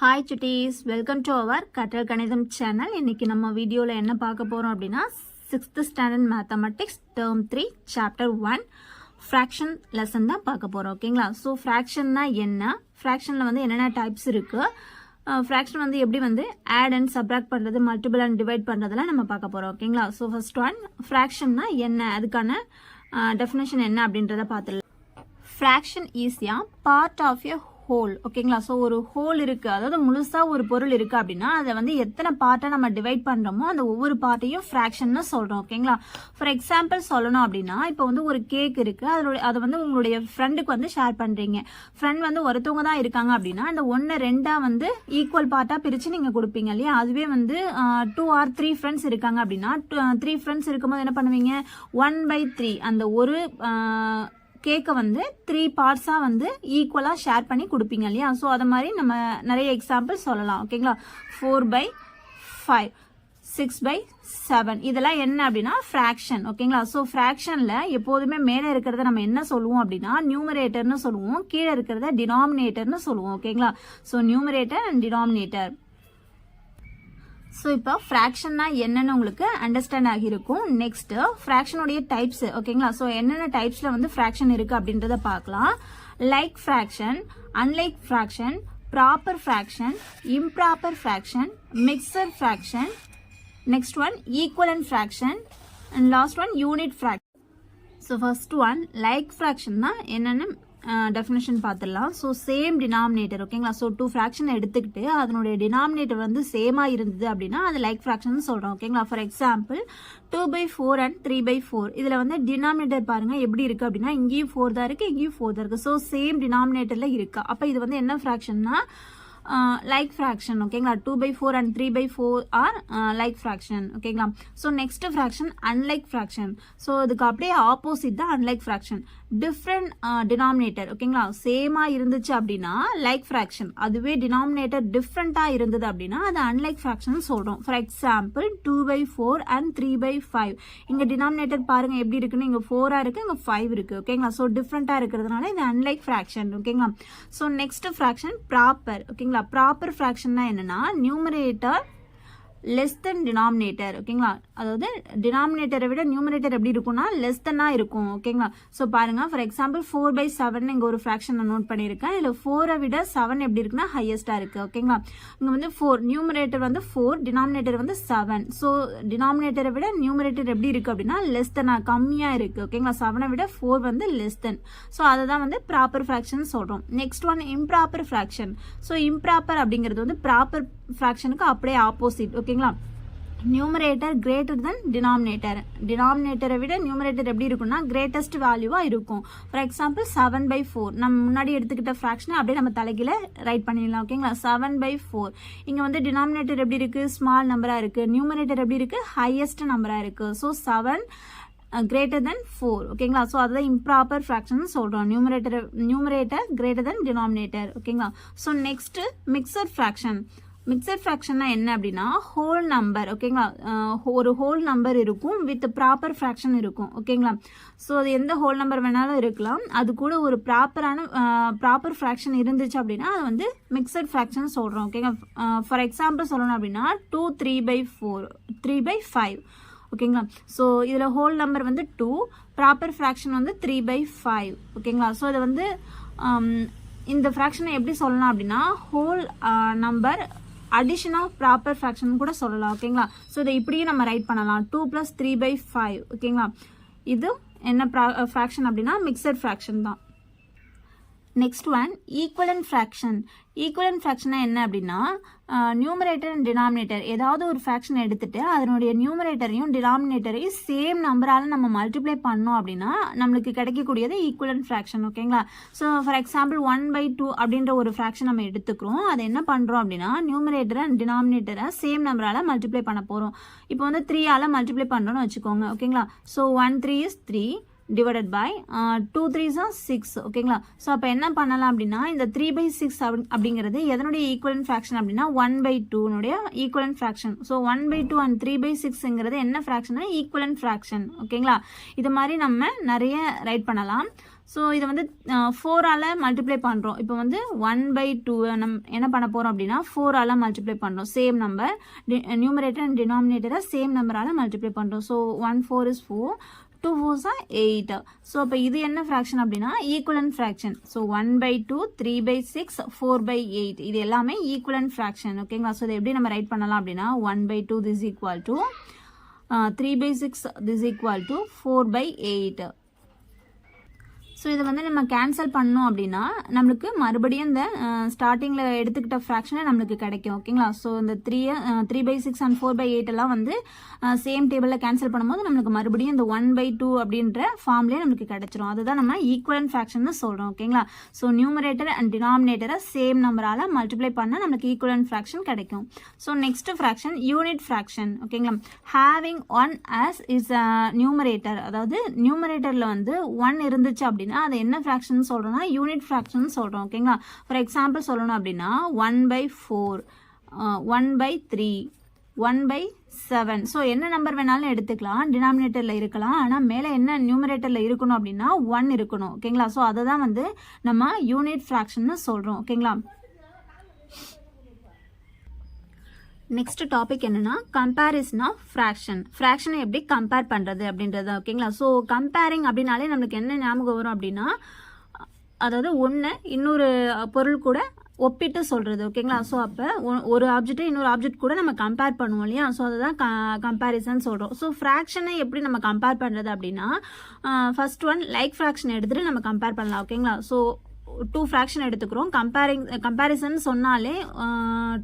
Hi Chutties, welcome to our கற்றல் கணிதம் channel. இன்னைக்கு நம்ம வீடியோவில் என்ன பார்க்க போகிறோம் அப்படின்னா 6th standard mathematics term 3 chapter 1 fraction lesson தான் பார்க்க போகிறோம். ஓகேங்களா? ஸோ ஃப்ராக்ஷன்னா என்ன, ஃப்ராக்ஷனில் வந்து என்னென்ன டைப்ஸ் இருக்குது, ஃப்ராக்ஷன் வந்து எப்படி வந்து ஆட் அண்ட் சப்ராக்ட் பண்ணுறது, மல்டிபிள் அண்ட் டிவைட் பண்ணுறதெல்லாம் நம்ம பார்க்க போகிறோம். ஓகேங்களா? ஸோ ஃபர்ஸ்ட் ஒன், ஃப்ராக்ஷன்னா என்ன, அதுக்கான டெஃபினேஷன் என்ன அப்படின்றத பார்த்துடலாம். ஃப்ராக்ஷன் ஈஸியா பார்ட் ஆஃப் எ ஹோல். ஓகேங்களா? ஸோ ஒரு ஹோல் இருக்கு, அதாவது முழுசா ஒரு பொருள் இருக்கு அப்படின்னா அதை வந்து எத்தனை பார்ட்டா நம்ம டிவைட் பண்றோமோ அந்த ஒவ்வொரு பார்ட்டையும் ஃப்ராக்ஷன் சொல்றோம். ஓகேங்களா? ஃபார் எக்ஸாம்பிள் சொல்லணும் அப்படின்னா, இப்போ வந்து ஒரு கேக் இருக்கு, அதை வந்து உங்களுடைய ஃப்ரெண்டுக்கு வந்து ஷேர் பண்றீங்க. ஃப்ரெண்ட் வந்து ஒருத்தவங்க தான் இருக்காங்க அப்படின்னா அந்த 1-2 வந்து ஈக்குவல் பார்ட்டா பிரிச்சு நீங்க கொடுப்பீங்க இல்லையா? அதுவே வந்து 2 or 3 ஃப்ரெண்ட்ஸ் இருக்காங்க அப்படின்னா 3 ஃப்ரெண்ட்ஸ் இருக்கும்போது என்ன பண்ணுவீங்க, 1/3 அந்த ஒரு கேக்கை வந்து 3 பார்ட்ஸா வந்து ஈக்குவலா ஷேர் பண்ணி கொடுப்பீங்க இல்லையா? ஸோ அது மாதிரி நம்ம நிறைய எக்ஸாம்பிள் சொல்லலாம். ஓகேங்களா? 4/5, 6/7 இதெல்லாம் என்ன அப்படின்னா ஃப்ராக்ஷன். ஓகேங்களா? ஸோ ஃப்ராக்ஷன்ல எப்போதுமே மேலே இருக்கிறத நம்ம என்ன சொல்லுவோம் அப்படின்னா நியூமரேட்டர்னு சொல்லுவோம், கீழே இருக்கிறத டினாமினேட்டர்னு சொல்லுவோம். ஓகேங்களா? So numerator and denominator. So இப்போ ஃப்ராக்ஷன்னா என்னன்னு உங்களுக்கு அண்டர்ஸ்டாண்ட் ஆகியிருக்கும். நெக்ஸ்ட் ஃப்ராக்ஷனுடைய டைப்ஸ். ஓகேங்களா? ஸோ என்னென்ன டைப்ஸ்ல வந்து ஃப்ராக்ஷன் இருக்கு அப்படின்றத பார்க்கலாம். Like fraction, unlike fraction, proper fraction, improper fraction, mixer fraction, next one equivalent fraction, and last one unit fraction. So first one like ஃப்ராக்ஷன்னா என்னென்னு டெஃபினேஷன் பார்த்துடலாம். So same denominator. ஓகேங்களா? ஸோ 2 ஃப்ராக்ஷன் எடுத்துக்கிட்டு அதனுடைய டினாமினேட்டர் வந்து சேமா இருந்தது அப்படின்னா அது லைக் ஃப்ராக்ஷன் சொல்றோம். ஓகேங்களா? ஃபார் எக்ஸாம்பிள் 2/4 அண்ட் 3/4 இதுல வந்து டினாமினேட்டர் பாருங்க எப்படி இருக்கு அப்படின்னா இங்கேயும் 4 தான் இருக்கு, இங்கேயும் 4 தான் இருக்கு. ஸோ சேம் டினாமினேட்டர்ல இருக்கு. அப்ப இது வந்து என்ன ஃப்ராக்ஷன்னா லைக் ஃப்ராக்ஷன். ஓகேங்களா? 2/4 அண்ட் 3/4 ஆர் லைக் ஃப்ராக்ஷன். ஓகேங்களா? So next fraction unlike fraction. So இதுக்கு அப்படியே ஆப்போசிட் தான் அன்லைக் ஃப்ராக்ஷன். Different denominator. ஓகேங்களா? சேமா இருந்துச்சு அப்படின்னா லைக் ஃப்ராக்ஷன், அதுவே டினாமினேட்டர் டிஃப்ரெண்டா இருந்தது அப்படின்னா அது அன்லைக் ஃப்ராக்ஷன் சொல்றோம். ஃபார் எக்ஸாம்பிள் 2/4 அண்ட் 3/5 இங்க டினாமினேட்டர் பாருங்க எப்படி இருக்குன்னு, இங்க 4 இருக்கு, இங்க 5 இருக்கு. ஓகேங்களா? ஸோ டிஃப்ரெண்டா இருக்கிறதுனால இது அன்லைக் ஃப்ராக்ஷன். ஓகேங்களா? So next fraction proper. ஓகேங்களா? ப்ராப்பர் ஃப்ராக்ஷன்னா என்னன்னா நியூமரேட்டர் லெஸ் தென் டினாமினேட்டர். ஓகேங்களா? அதாவது டினாமினேட்டரை விட நியூமரேட்டர் எப்படி இருக்கும்னா லெஸ் தென்னா இருக்கும். ஓகேங்களா? ஸோ பாருங்க, ஃபார் எக்ஸாம்பிள் 4/7 இங்க ஒரு ஃப்ராக்ஷன் நான் நோட் பண்ணியிருக்கேன். இதுல 4 விட 7 எப்படி இருக்குன்னா ஹையஸ்டா இருக்கு. ஓகேங்களா? இங்க வந்து 4 நியூமரேட்டர் வந்து 4, டினாமினேட்டர் வந்து 7. ஸோ டினாமினேட்டரை விட நியூமரேட்டர் எப்படி இருக்கு அப்படின்னா லெஸ் தென்னா கம்மியா இருக்கு. ஓகேங்களா? 7 விட 4 வந்து லெஸ் தென். ஸோ அதை தான் வந்து ப்ராப்பர் ஃப்ராக்ஷன் சொல்றோம். Next one improper fraction. So improper அப்படிங்கிறது வந்து ப்ராப்பர் ஃப்ராக்ஷனுக்கு அப்படியே ஆப்போசிட். ஓகேங்களா? Numerator greater than denominator. டினாமினேட்டரை விட நியூமரேட்டர் எப்படி இருக்கும்னா கிரேட்டஸ்ட் வேல்யூவா இருக்கும். ஃபார் எக்ஸாம்பிள் 7/4 நம்ம முன்னாடி எடுத்துக்கிட்ட ஃப்ராக்ஷனை அப்படியே நம்ம தலைகீழ ரைட் பண்ணிடலாம். ஓகேங்களா? 7/4 இங்க வந்து டினாமினேட்டர் எப்படி இருக்கு, ஸ்மால் நம்பரா இருக்கு, நியூமரேட்டர் எப்படி இருக்கு, ஹையஸ்ட் நம்பரா இருக்கு. So 7 greater than 4. ஓகேங்களா? ஸோ அதுதான் இம்ப்ராப்பர் ஃப்ராக்ஷன் சொல்றோம். Numerator greater than denominator. ஓகேங்களா? So next mixer fraction. Mixer ஃப்ராக்ஷன்னா என்ன அப்படின்னா ஹோல் நம்பர். ஓகேங்களா? ஒரு ஹோல் நம்பர் இருக்கும் வித் ப்ராப்பர் ஃப்ராக்ஷன் இருக்கும். ஓகேங்களா? ஸோ அது எந்த ஹோல் நம்பர் வேணாலும் இருக்கலாம், அது கூட ஒரு ப்ராப்பர் ஃப்ராக்ஷன் இருந்துச்சு அப்படின்னா அது வந்து மிக்சர் ஃப்ராக்ஷன் சொல்றோம். ஓகேங்களா? ஃபார் எக்ஸாம்பிள் சொல்லணும் அப்படின்னா 2 3/4, 3/5. ஓகேங்களா? ஸோ இதில் ஹோல் நம்பர் வந்து 2, ப்ராப்பர் ஃப்ராக்ஷன் வந்து 3/5. ஓகேங்களா? ஸோ இதை வந்து இந்த ஃப்ராக்ஷனை எப்படி சொல்லலாம் அப்படின்னா whole number addition of proper fraction கூட சொல்லலாம். ஓகேங்களா? ஸோ இதை இப்படியே நம்ம ரைட் பண்ணலாம் 2 + 3/5. ஓகேங்களா? இது என்ன ஃப்ராக்ஷன் அப்படின்னா மிக்சர் ஃப்ராக்ஷன் தான். Next one equivalent fraction. Equivalent ஃப்ராக்ஷனா என்ன அப்படின்னா நியூமரேட்டர் அண்ட் டினாமினேட்டர் ஏதாவது ஒரு ஃப்ராக்ஷன் எடுத்துட்டு அதனுடைய நியூமரேட்டரையும் டினாமினேட்டரையும் சேம் நம்பரால நம்ம மல்டிப்ளை பண்ணோம் அப்படின்னா நம்மளுக்கு கிடைக்கக்கூடியது ஈக்குவலன்ட் ஃப்ராக்ஷன். ஓகேங்களா? ஸோ ஃபார் எக்ஸாம்பிள் 1/2 அப்படின்ற ஒரு ஃப்ராக்ஷன் நம்ம எடுத்துக்கிறோம். அதை என்ன பண்றோம் அப்படின்னா நியூமரேட்டர் அண்ட் டினாமினேட்டரை சேம் நம்பரால மல்டிப்ளை பண்ண போறோம். இப்போ வந்து 3ஆல மல்டிப்ளை பண்றோம்னு வச்சுக்கோங்க. ஓகேங்களா? So 1 3 is 3 divided by 2 3s are 6. ஓகேங்களா? ஸோ அப்போ என்ன பண்ணலாம் அப்படின்னா இந்த 3/6 அப்படிங்கிறது எதனுடைய ஈக்குவலன்ட் ஃப்ராக்ஷன் அப்படின்னா 1/2 ஈக்குவலன்ட் ஃப்ராக்ஷன். ஸோ 1/2 அண்ட் 3/6ங்கிறது என்ன ஃப்ராக்ஷனா ஈக்குவலன்ட் ஃப்ராக்ஷன். ஓகேங்களா? இது மாதிரி நம்ம நிறைய ரைட் பண்ணலாம். ஸோ இதை வந்து 4ஆல் மல்டிப்ளை பண்ணுறோம். இப்போ வந்து 1/2 நம்ம என்ன பண்ண போகிறோம் அப்படின்னா 4ஆல் மல்டிப்ளை பண்ணுறோம். சேம் நம்பர் நியூமரேட்டர் அண்ட் டினாமினேட்டரை சேம் நம்பரால் மல்டிப்ளை பண்ணுறோம். So 1 4 is 4, 2 4s are 8. So அப்போ இது என்ன ஃப்ராக்ஷன் அப்படின்னா ஈக்குவலன்ட் ஃப்ராக்ஷன். ஸோ 1/2, 3/6, 4/8 இது எல்லாமே ஈக்குவலன்ட் ஃப்ராக்ஷன். ஓகேங்களா? ஸோ இதை எப்படி நம்ம ரைட் பண்ணலாம் அப்படின்னா 1/2 this equal to 3/6 this equal to 4/8. So இதை வந்து நம்ம கேன்சல் பண்ணோம் அப்படின்னா நம்மளுக்கு மறுபடியும் இந்த ஸ்டார்டிங்கில் எடுத்துக்கிட்ட ஃப்ராக்ஷனை நம்மளுக்கு கிடைக்கும். ஓகேங்களா? ஸோ இந்த 3/6 அண்ட் 4/8 எல்லாம் வந்து சேம் டேபிளில் கேன்சல் பண்ணும்போது நம்மளுக்கு மறுபடியும் இந்த 1/2 அப்படின்ற ஃபார்ம்லேயே நம்மளுக்கு கிடைச்சிரும். அதுதான் நம்ம ஈக்குவலன்ட் ஃப்ராக்ஷன் சொல்கிறோம். ஓகேங்களா? ஸோ நியூமரேட்டர் அண்ட் டினாமினேட்டரை சேம் நம்பரால் மல்டிப்ளை பண்ணால் நம்மளுக்கு ஈக்குவலன்ட் ஃப்ராக்ஷன் கிடைக்கும். So next fraction unit fraction. ஓகேங்களா? ஹேவிங் 1 as is நியூமரேட்டர், அதாவது நியூமரேட்டரில் வந்து 1 இருந்துச்சு அப்படின்னா அது என்ன ஃப்ராக்ஷன் சொல்றோம்னா யூனிட் ஃப்ராக்ஷன் சொல்றோம். ஓகேங்களா? ஃபார் எக்ஸாம்பிள் சொல்லணும் அப்படின்னா 1/4, 1/3, 1/7. ஸோ என்ன நம்பர் வேணாலும் எடுத்துக்கலாம், டினாமினேட்டரில் இருக்கலாம். ஆனால் மேலே என்ன நியூமரேட்டரில் இருக்கணும் அப்படின்னா 1 இருக்கணும். ஓகேங்களா? ஸோ அதை தான் வந்து நம்ம யூனிட் ஃப்ராக்ஷன் சொல்கிறோம். ஓகேங்களா? நெக்ஸ்ட் டாபிக் என்னன்னா கம்பேரிசன் ஆஃப் ஃப்ராக்ஷன். ஃப்ராக்ஷனை எப்படி கம்பேர் பண்ணுறது அப்படின்றது. ஓகேங்களா? ஸோ கம்பேரிங் அப்படின்னாலே நம்மளுக்கு என்ன ஞாபகம் வரும் அப்படின்னா அதாவது ஒன்று இன்னொரு பொருள் கூட ஒப்பிட்டு சொல்கிறது. ஓகேங்களா? ஸோ அப்போ ஒரு ஆப்ஜெக்ட்டை இன்னொரு ஆப்ஜெக்ட் கூட நம்ம கம்பேர் பண்ணுவோம் இல்லையா? ஸோ அதுதான் கம்பேரிசன் சொல்கிறோம். ஸோ ஃப்ராக்ஷனை எப்படி நம்ம கம்பேர் பண்ணுறது அப்படின்னா ஃபர்ஸ்ட் ஒன் லைக் ஃப்ராக்ஷன் எடுத்துகிட்டு நம்ம கம்பேர் பண்ணலாம். ஓகேங்களா? ஸோ 2 ஃப்ராக்ஷன் எடுத்துக்கிறோம். கம்பேரிசன் சொன்னாலே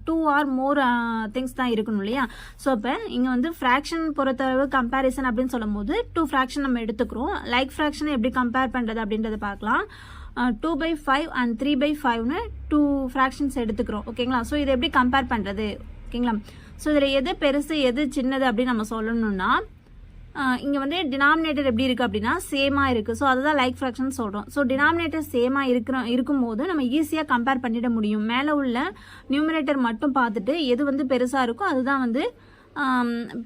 2 or more திங்ஸ் தான் இருக்கணும் இல்லையா? ஸோ அப்போ இங்கே வந்து ஃப்ராக்ஷன் பொறுத்தளவு கம்பேரிசன் அப்படின்னு சொல்லும் போது 2 ஃப்ராக்ஷன் நம்ம எடுத்துக்கிறோம். லைக் ஃப்ராக்ஷனை எப்படி கம்பேர் பண்ணுறது அப்படின்றத பார்க்கலாம். 2/5 and 3/5னு 2 ஃப்ராக்ஷன்ஸ் எடுத்துக்கிறோம். ஓகேங்களா? ஸோ இதை எப்படி கம்பேர் பண்ணுறது? ஓகேங்களா? ஸோ இதில் எது பெருசு எது சின்னது அப்படின்னு நம்ம சொல்லணும்னா இங்கே வந்து டினாமினேட்டர் எப்படி இருக்குது அப்படின்னா சேமாக இருக்குது. ஸோ அதுதான் லைக் ஃப்ராக்ஷன் சொல்கிறோம். ஸோ டினாமினேட்டர் சேமாக இருக்கும்போது நம்ம ஈஸியாக கம்பேர் பண்ணிட முடியும். மேலே உள்ள நியூமரேட்டர் மட்டும் பார்த்துட்டு எது வந்து பெருசாக இருக்கோ அதுதான் வந்து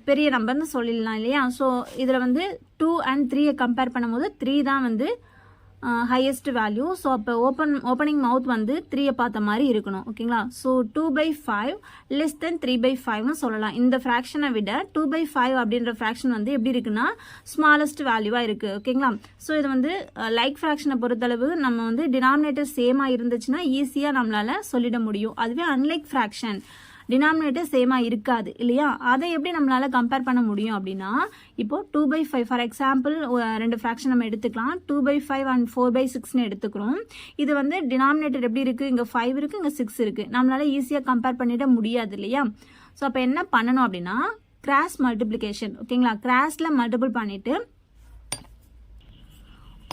பெரிய நம்பர்னு சொல்லிடலாம் இல்லையா? ஸோ இதில் வந்து 2 and 3 கம்பேர் பண்ணும்போது 3 தான் வந்து ஹையஸ்ட் வேல்யூ. ஸோ அப்போ ஓப்பனிங் மவுத் வந்து 3 பார்த்த மாதிரி இருக்கணும். ஓகேங்களா? ஸோ 2/5 less than 3/5னு சொல்லலாம். இந்த ஃப்ராக்ஷனை விட 2/5 அப்படின்ற ஃப்ராக்ஷன் வந்து எப்படி இருக்குன்னா ஸ்மாலஸ்ட் வேல்யூவாக இருக்குது. ஓகேங்களா? ஸோ இது வந்து லைக் ஃப்ராக்ஷனை பொறுத்தளவு நம்ம வந்து டினாமினேட்டர் சேமாக இருந்துச்சுன்னா ஈஸியாக நம்மளால் சொல்லிட முடியும். அதுவே அன்லைக் ஃப்ராக்ஷன் டினாமினேட்டர் சேமாக இருக்காது இல்லையா? அதை எப்படி நம்மளால கம்பேர் பண்ண முடியும் அப்படின்னா இப்போ 2/5 ஃபார் எக்ஸாம்பிள் 2 ஃப்ராக்ஷன் நம்ம எடுத்துக்கலாம். 2/5 and 4/6னு எடுத்துக்கிறோம். இது வந்து டினாமினேட்டர் எப்படி இருக்குது? இங்கே 5 இருக்குது, இங்கே 6 இருக்குது. நம்மளால ஈஸியாக கம்பேர் பண்ணிட முடியாது இல்லையா? ஸோ அப்போ என்ன பண்ணணும் அப்படின்னா கிராஸ் மல்டிப்ளிகேஷன். ஓகேங்களா? கிராஸில் மல்டிபிள் பண்ணிவிட்டு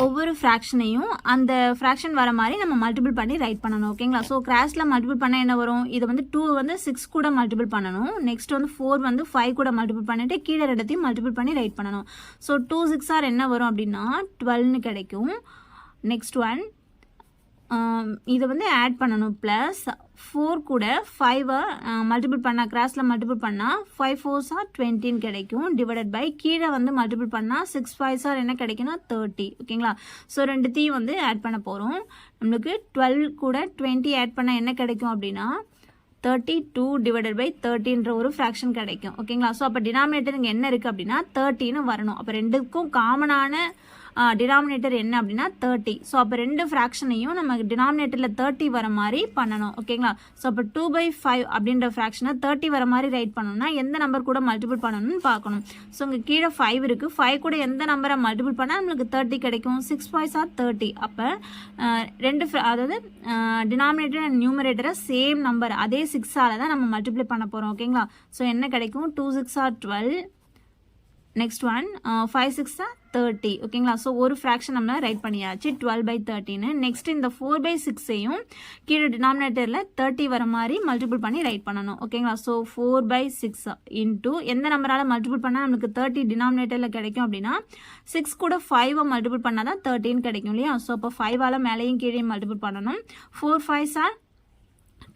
ஒவ்வொரு ஃப்ராக்ஷனையும் அந்த ஃப்ராக்ஷன் வர மாதிரி நம்ம மல்டிபிள் பண்ணி ரைட் பண்ணணும். ஓகேங்களா? ஸோ கிராஸில் மல்டிபிள் பண்ண என்ன வரும்? இது வந்து 2 வந்து 6 கூட மல்டிபிள் பண்ணணும். நெக்ஸ்ட் வந்து 4 வந்து 5 கூட மல்டிபிள் பண்ணிட்டு கீழே இடத்தையும் மல்டிபிள் பண்ணி ரைட் பண்ணணும். ஸோ 2 6 ஆர் என்ன வரும் அப்படின்னா 12னு கிடைக்கும். நெக்ஸ்ட் ஒன் இதை வந்து ஆட் பண்ணணும். ப்ளஸ் 4 கூட 5 மல்டிபிள் பண்ணால் கிராஸில் மல்டிபிள் பண்ணால் 5 4s are 20ன்னு கிடைக்கும். டிவைடட் பை கீழே வந்து மல்டிபிள் பண்ணால் 6 5s are என்ன கிடைக்குன்னா 30. ஓகேங்களா? ஸோ ரெண்டுத்தையும் வந்து ஆட் பண்ண போகிறோம். நம்மளுக்கு 12 கூட 20 ஆட் பண்ணால் என்ன கிடைக்கும் அப்படின்னா 32 டிவைடட் பை 30ன்ற ஒரு ஃப்ராக்ஷன் கிடைக்கும். ஓகேங்களா? ஸோ அப்போ டினாமினேட்டர் இங்கே என்ன இருக்குது அப்படின்னா 30ன்னு வரணும். அப்போ ரெண்டுக்கும் காமனான டினாமினேட்டர் என்ன அப்படின்னா 30. ஸோ அப்போ 2 ஃப்ராக்ஷனையும் நம்ம டினாமினேட்டரில் 30 வர மாதிரி பண்ணணும். ஓகேங்களா? ஸோ அப்போ 2/5 அப்படின்ற ஃப்ராக்ஷனை 30 வர மாதிரி ரைட் பண்ணணும்னா எந்த நம்பர் கூட மல்டிபிள் பண்ணணும்னு பார்க்கணும். ஸோ இங்கே கீழே 5 இருக்குது. 5 கூட எந்த நம்பரை மல்டிபிள் பண்ணால் நம்மளுக்கு 30 கிடைக்கும். 6 5s are 30. அப்போ அதாவது டினாமினேட்டர் அண்ட் நியூமரேட்டரை சேம் நம்பர் அதே 6ஆல் தான் நம்ம மல்டிப்ளை பண்ண போகிறோம். ஓகேங்களா? ஸோ என்ன கிடைக்கும்? 2 6 are 12. Next one 5 6 are 30. ஓகேங்களா? ஸோ ஒரு ஃப்ராக்ஷன் நம்ம ரைட் பண்ணியாச்சு 12/13. நெக்ஸ்ட் இந்த 4/6ஐயும் கீழே டினாமினேட்டரில் 30 வர மாதிரி மல்டிபிள் பண்ணி ரைட் பண்ணணும். ஓகேங்களா? ஸோ 4/6 இன்டூ எந்த நம்பரால் மல்டிபிள் பண்ணால் நம்மளுக்கு 30 டினாமினேட்டரில் கிடைக்கும் அப்படின்னா 6 கூட 5 மல்டிபிள் பண்ணால் தான் 13 கிடைக்கும் இல்லையா? ஸோ அப்போ 5ஆல் மேலேயும் கீழே மல்டிபிள் பண்ணணும். 4 5s are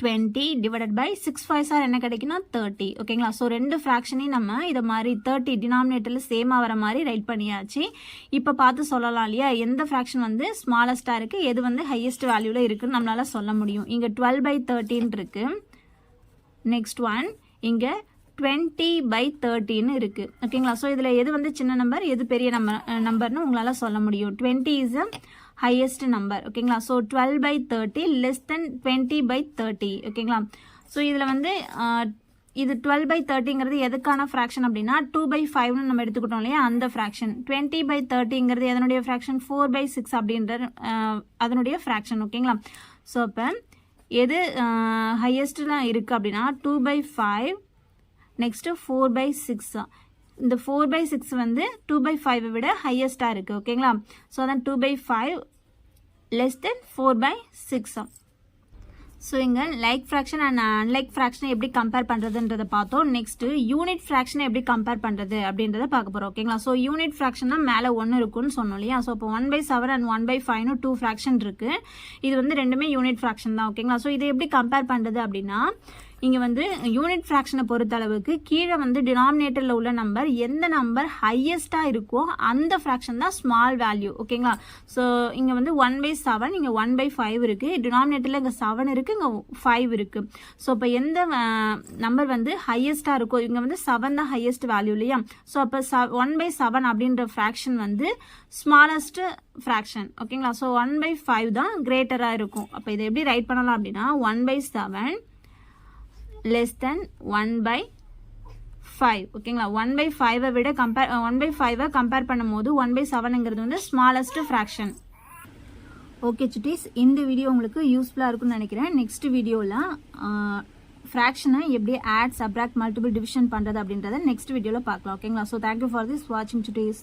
20 divided by 6 5 sir என்ன கிடைக்குன்னா 30 ஓகேங்களா. ஸோ ரெண்டு ஃப்ராக்ஷனையும் நம்ம இதை மாதிரி 30 டினாமினேட்டரில் சேமாக வர மாதிரி ரைட் பண்ணியாச்சு. இப்போ பார்த்து சொல்லலாம் இல்லையா எந்த ஃப்ராக்ஷன் வந்து ஸ்மாலஸ்ட்டாக இருக்குது, எது வந்து ஹையஸ்ட் வேல்யூவில் இருக்குன்னு நம்மளால சொல்ல முடியும். இங்கே 12/13 இருக்கு. நெக்ஸ்ட் ஒன் இங்கே 20/13 இருக்கு ஓகேங்களா. ஸோ இதில் எது வந்து சின்ன நம்பர் எது பெரிய நம்பர்னு உங்களால் சொல்ல முடியும். 20 இஸ் அ ஹையஸ்ட் நம்பர் ஓகேங்களா. ஸோ 12/30 லெஸ் தென் 20/30 ஓகேங்களா. ஸோ இதில் வந்து இது 12/30ங்கிறது எதுக்கான ஃப்ராக்ஷன் அப்படின்னா 2/5னு நம்ம எடுத்துக்கிட்டோம் இல்லையா அந்த ஃப்ராக்ஷன். 20/30ங்கிறது எதனுடைய ஃப்ராக்ஷன் 4/6 அப்படின்ற அதனுடைய ஃப்ராக்ஷன் ஓகேங்களா. ஸோ இப்போ எது ஹையஸ்ட்டில் இருக்குது அப்படின்னா 2/5 நெக்ஸ்ட்டு 4/6. இந்த 4/6 வந்து 2/5 விட ஹையஸ்டாக இருக்குது ஓகேங்களா. ஸோ அதான் 2/5 லெஸ் தென் 4/6. ஸோ இங்கே லைக் ஃப்ராக்ஷன் அண்ட் அன்லைக் ஃப்ராக்ஷனை எப்படி கம்பேர் பண்ணுறதுன்றதை பார்த்தோம். நெக்ஸ்ட்டு யூனிட் ஃப்ராக்ஷனை எப்படி கம்பேர் பண்ணுறது அப்படின்றத பார்க்க போகிறோம் ஓகேங்களா. ஸோ யூனிட் ஃப்ராக்ஷன்னா மேலே 1 இருக்குன்னு சொன்னோம் இல்லையா. ஸோ இப்போ 1/7 அண்ட் 1/5னு 2 ஃப்ராக்ஷன் இருக்குது. இது வந்து ரெண்டுமே யூனிட் ஃப்ராக்ஷன் தான் ஓகேங்களா. ஸோ இதை எப்படி கம்பேர் பண்ணுறது அப்படின்னா இங்கே வந்து யூனிட் ஃப்ராக்ஷனை பொறுத்த அளவுக்கு கீழே வந்து டினாமினேட்டரில் உள்ள நம்பர் எந்த நம்பர் ஹையஸ்ட்டாக இருக்கோ அந்த ஃப்ராக்ஷன் தான் ஸ்மால் வேல்யூ ஓகேங்களா. ஸோ இங்கே வந்து 1/7 இங்கே 1/5 இருக்குது. டினாமினேட்டரில் இங்கே 7 இருக்குது இங்கே 5 இருக்குது. ஸோ இப்போ எந்த நம்பர் வந்து ஹையஸ்ட்டாக இருக்கோ இங்கே வந்து 7 தான் ஹையஸ்ட் வேல்யூ இல்லையா. ஸோ அப்போ 1/7 அப்படின்ற ஃப்ராக்ஷன் வந்து ஸ்மாலஸ்ட் ஃப்ராக்ஷன் ஓகேங்களா. ஸோ 1/5 தான் கிரேட்டராக இருக்கும். அப்போ இதை எப்படி ரைட் பண்ணலாம் அப்படின்னா 1/7 லெஸ் தென் 1/5 ஓகேங்களா. 1/5 விட 1/5 கம்பேர் பண்ணும்போது 1/7ங்கிறது வந்து ஸ்மாலஸ்ட் ஃப்ராக்ஷன். ஓகே சுட்டீஸ், இந்த வீடியோ உங்களுக்கு யூஸ்ஃபுல்லாக இருக்கும்னு நினைக்கிறேன். நெக்ஸ்ட் வீடியோவில் ஃப்ராக்ஷனை எப்படி ஆட் சப்ராக்ட் மல்டிபிள் டிவிஷன் பண்ணுறது அப்படின்றத நெக்ஸ்ட் வீடியோவில் பார்க்கலாம் ஓகேங்களா. ஸோ தேங்க்யூ ஃபார் திஸ் வாட்சிங் சுட்டீஸ்.